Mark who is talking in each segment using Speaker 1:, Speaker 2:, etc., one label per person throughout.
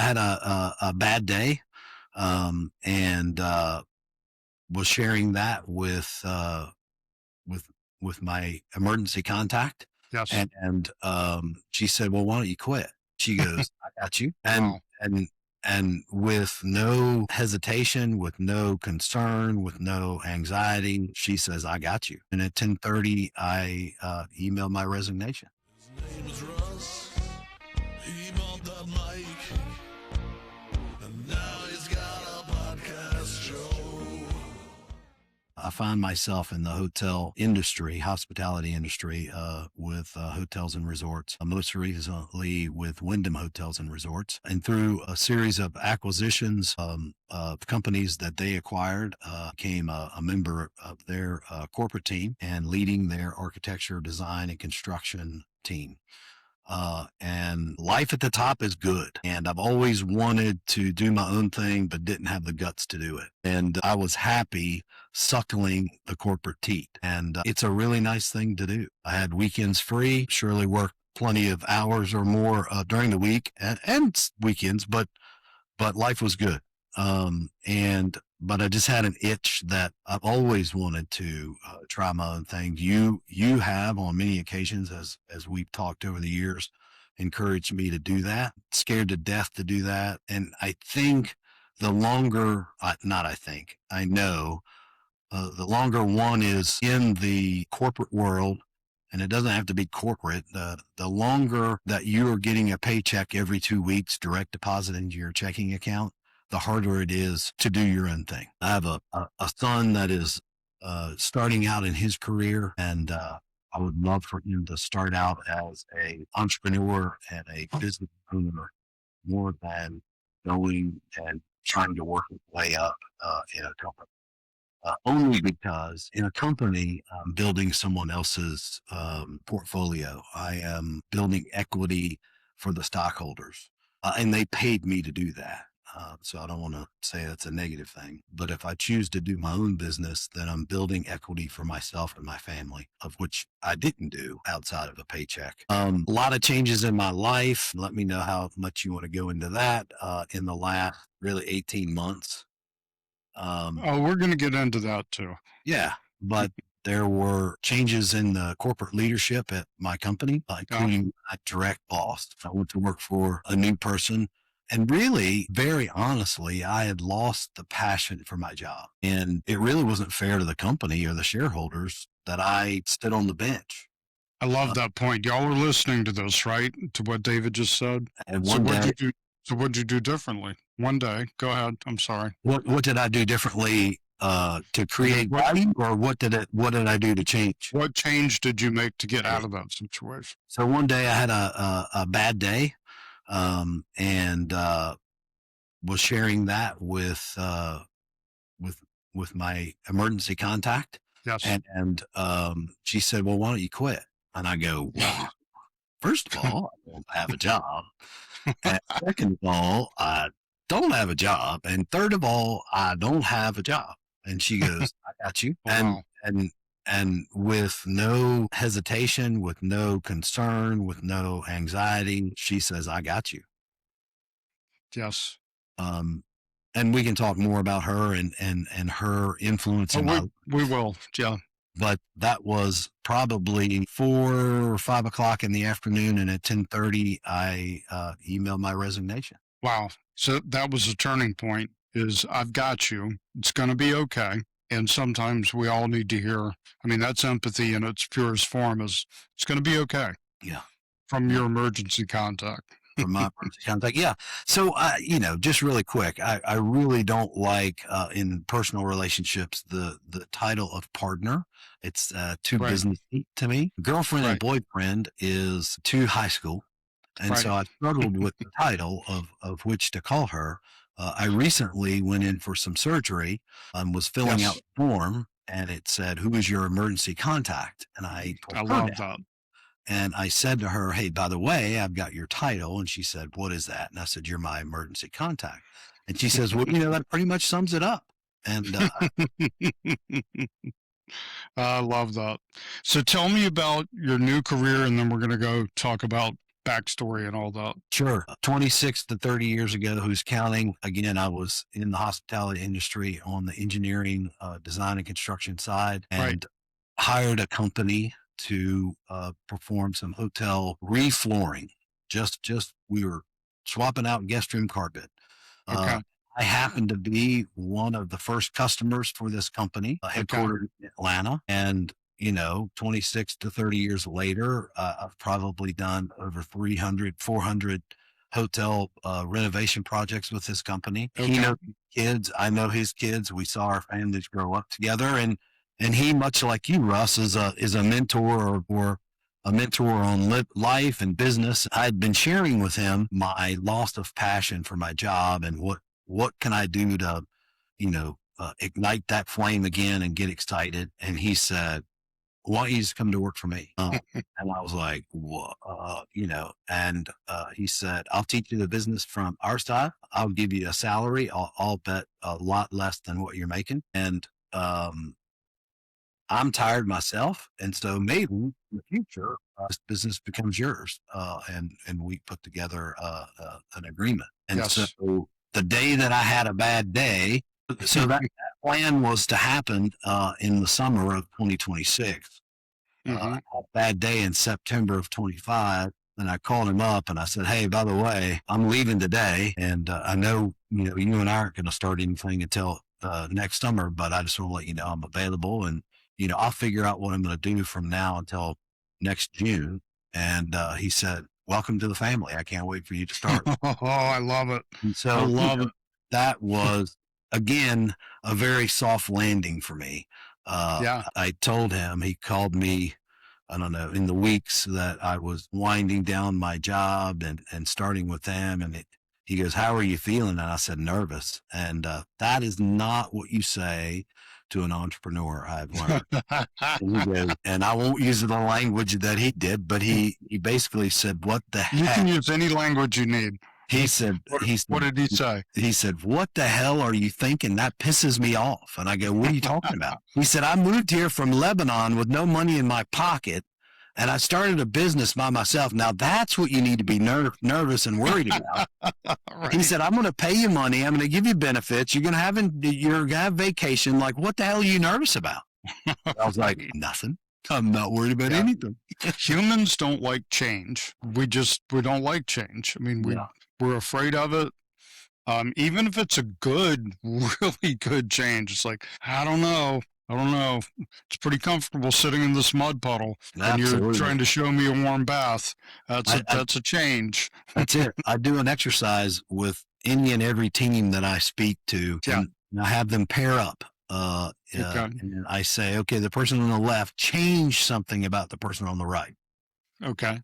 Speaker 1: had a bad day, and was sharing that with with my emergency contact,
Speaker 2: Yes.
Speaker 1: and she said, "Well, why don't you quit?" She goes, "I got you,"
Speaker 2: Wow.
Speaker 1: and with no hesitation, with no concern, with no anxiety, she says, "I got you." And at 10:30, I emailed my resignation.
Speaker 3: His name is Russ. He bought that mic, and now he's got a podcast show.
Speaker 1: I find myself in the hotel industry, hospitality industry, with hotels and resorts, most recently with Wyndham Hotels and Resorts. And through a series of acquisitions of companies that they acquired, became a member of their corporate team and leading their architecture, design, and construction team. And life at the top is good. And I've always wanted to do my own thing, but didn't have the guts to do it. And I was happy suckling the corporate teat. And it's a really nice thing to do. I had weekends free, surely worked plenty of hours or more during the week and weekends, but life was good. But I just had an itch that I've always wanted to try my own thing. You have on many occasions, as we've talked over the years, encouraged me to do that. Scared to death to do that, and I think the longer, not I think, I know, the longer one is in the corporate world. And it doesn't have to be corporate. The longer that you are getting a paycheck every 2 weeks, direct deposit into your checking account, the harder it is to do your own thing. I have a son that is starting out in his career, and I would love for him to start out as an entrepreneur and a business owner more than going and trying to work his way up in a company. Only because in a company, I'm building someone else's portfolio. I am building equity for the stockholders, and they paid me to do that. So I don't want to say that's a negative thing, but if I choose to do my own business, then I'm building equity for myself and my family, of which I didn't do outside of a paycheck. A lot of changes in my life. Let me know how much you want to go into that in the last really 18 months.
Speaker 2: We're going to get into that too.
Speaker 1: Yeah, but there were changes in the corporate leadership at my company, including my direct boss. I went to work for a new person. And really, very honestly, I had lost the passion for my job. And it really wasn't fair to the company or the shareholders that I stood on the bench.
Speaker 2: I love that point. Y'all are listening to this, right? To what David just said.
Speaker 1: And
Speaker 2: So
Speaker 1: one
Speaker 2: what'd
Speaker 1: day,
Speaker 2: you do? So what'd you do differently? One day, go ahead. I'm sorry.
Speaker 1: what did I do differently to create
Speaker 2: What-
Speaker 1: value, or what did I do to change?
Speaker 2: What change did you make to get out of that situation?
Speaker 1: So one day I had a bad day, and was sharing that with my emergency contact.
Speaker 2: Yes.
Speaker 1: And she said, "Well, why don't you quit?" And I go, "Well, first of all, I don't have a job. And second of all, I don't have a job. And third of all, I don't have a job." And she goes, "I got you."
Speaker 2: Wow.
Speaker 1: And with no hesitation, with no concern, with no anxiety, she says, "I got you."
Speaker 2: Yes.
Speaker 1: And we can talk more about her and her influence in my life.
Speaker 2: We will. Yeah.
Speaker 1: But that was probably 4 or 5 o'clock in the afternoon, and at 10:30, I emailed my resignation.
Speaker 2: Wow. So that was a turning point. Is I've got you. It's going to be okay. And sometimes we all need to hear. I mean, that's empathy in its purest form. Is it's going to be okay.
Speaker 1: Yeah.
Speaker 2: From your emergency contact.
Speaker 1: From my emergency contact. Yeah. So, just really quick, I really don't like in personal relationships the title of partner. It's too
Speaker 2: Right.
Speaker 1: businessy to me. Girlfriend and
Speaker 2: Right.
Speaker 1: boyfriend is too high school. And
Speaker 2: Right.
Speaker 1: so I struggled with the title of which to call her. I recently went in for some surgery, was filling
Speaker 2: Yes.
Speaker 1: out the form, and it said, "Who is your emergency contact?" And I
Speaker 2: I
Speaker 1: told her
Speaker 2: love
Speaker 1: that.
Speaker 2: that.
Speaker 1: And I said to her, "Hey, by the way, I've got your title." And she said, "What is that?" And I said, "You're my emergency contact." And she says, "Well, that pretty much sums it up." And
Speaker 2: I love that. So tell me about your new career, and then we're going to go talk about backstory and all that.
Speaker 1: Sure. 26 to 30 years ago, who's counting? Again, I was in the hospitality industry on the engineering, design and construction side, and hired a company to perform some hotel reflooring. Just we were swapping out guest room carpet.
Speaker 2: Okay.
Speaker 1: I happened to be one of the first customers for this company, headquartered in Atlanta. And, 26 to 30 years later, I've probably done over 300, 400 hotel renovation projects with this company.
Speaker 2: Okay.
Speaker 1: He knows his kids. I know his kids. We saw our families grow up together. And he, much like you, Russ, is a mentor or a mentor on life and business. I'd been sharing with him my loss of passion for my job and what can I do to, ignite that flame again and get excited. And he said, why don't you just come to work for me? And I was like, and he said, I'll teach you the business from our side. I'll give you a salary. I'll bet a lot less than what you're making. And, I'm tired myself. And so maybe in the future, this business becomes yours. And we put together an agreement. And so the day that I had a bad day, so that plan was to happen in the summer of 2026. I had a bad day in September of 25. And I called him up and I said, hey, by the way, I'm leaving today. And I know, you and I aren't going to start anything until next summer, but I just want to let you know I'm available. And I'll figure out what I'm going to do from now until next June. And he said, welcome to the family. I can't wait for you to start.
Speaker 2: Oh, I love it.
Speaker 1: And so
Speaker 2: I love it.
Speaker 1: That was, again, a very soft landing for me. I told him, he called me, I don't know, in the weeks that I was winding down my job and starting with them. And he goes, how are you feeling? And I said, nervous. And that is not what you say to an entrepreneur, I've learned. And I won't use the language that he did, but he basically said, what the heck?
Speaker 2: You can use any language you need.
Speaker 1: He said,
Speaker 2: what did he say?
Speaker 1: He said, what the hell are you thinking? That pisses me off. And I go, what are you talking about? He said, I moved here from Lebanon with no money in my pocket. And I started a business by myself. Now that's what you need to be nervous and worried about. Right. He said, I'm going to pay you money. I'm going to give you benefits. You're going to have vacation. Like, what the hell are you nervous about? I was like, nothing. I'm not worried about anything.
Speaker 2: Humans don't like change. We don't like change. I mean, we're afraid of it. Even if it's a good, really good change, it's like, I don't know. It's pretty comfortable sitting in this mud puddle, and you're trying to show me a warm bath. That's a change.
Speaker 1: That's it. I do an exercise with any and every team that I speak to, and I have them pair up. And I say, okay, the person on the left, change something about the person on the right.
Speaker 2: Okay.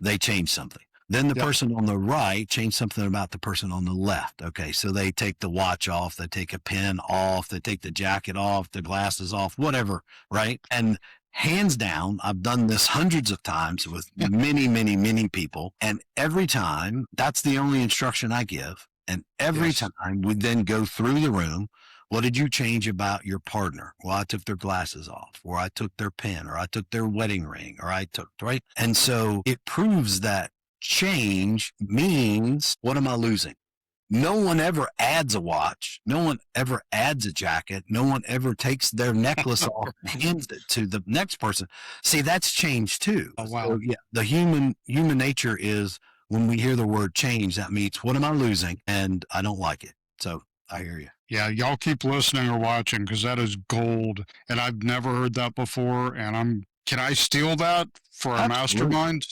Speaker 1: They change something. Then the person on the right changed something about the person on the left. Okay, so they take the watch off, they take a pen off, they take the jacket off, the glasses off, whatever, right? And hands down, I've done this hundreds of times with many, many, many people. And every time, that's the only instruction I give. And every time we then go through the room, what did you change about your partner? Well, I took their glasses off, or I took their pen, or I took their wedding ring, or I took, right? And so it proves that change means, what am I losing? No one ever adds a watch. No one ever adds a jacket. No one ever takes their necklace off and hands it to the next person. See, that's change too.
Speaker 2: Oh, wow.
Speaker 1: So, the human nature is, when we hear the word change, that means, what am I losing? And I don't like it. So I hear you.
Speaker 2: Yeah, y'all keep listening or watching, because that is gold. And I've never heard that before. And can I steal that for a mastermind?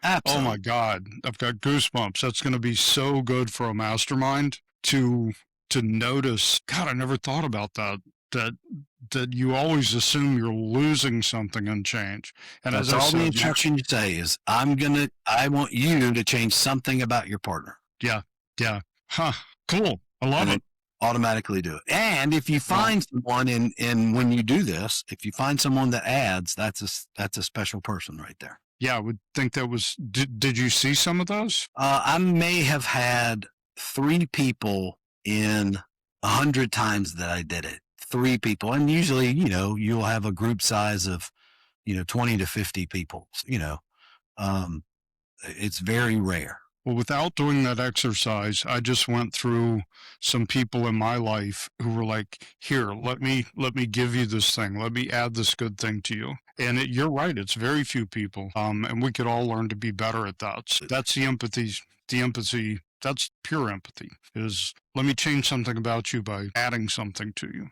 Speaker 1: Absolutely.
Speaker 2: Oh my God, I've got goosebumps. That's going to be so good for a mastermind to notice. God, I never thought about that. That you always assume you're losing something in change. And
Speaker 1: that's
Speaker 2: as
Speaker 1: all
Speaker 2: I said,
Speaker 1: the instruction you say is, I want you to change something about your partner.
Speaker 2: Yeah. Huh. Cool. I love it.
Speaker 1: Automatically do it. And if you find someone in when you do this, if you find someone that adds, that's a special person right there.
Speaker 2: Yeah, I would think that was. Did you see some of those?
Speaker 1: I may have had 3 people in 100 times that I did it. 3 people, and usually, you'll have a group size of, 20 to 50 people. It's very rare.
Speaker 2: Well, without doing that exercise, I just went through some people in my life who were like, "Here, let me give you this thing. Let me add this good thing to you." And you're right; it's very few people. And we could all learn to be better at that. So that's the empathy. The empathy. That's pure empathy. Is let me change something about you by adding something to you.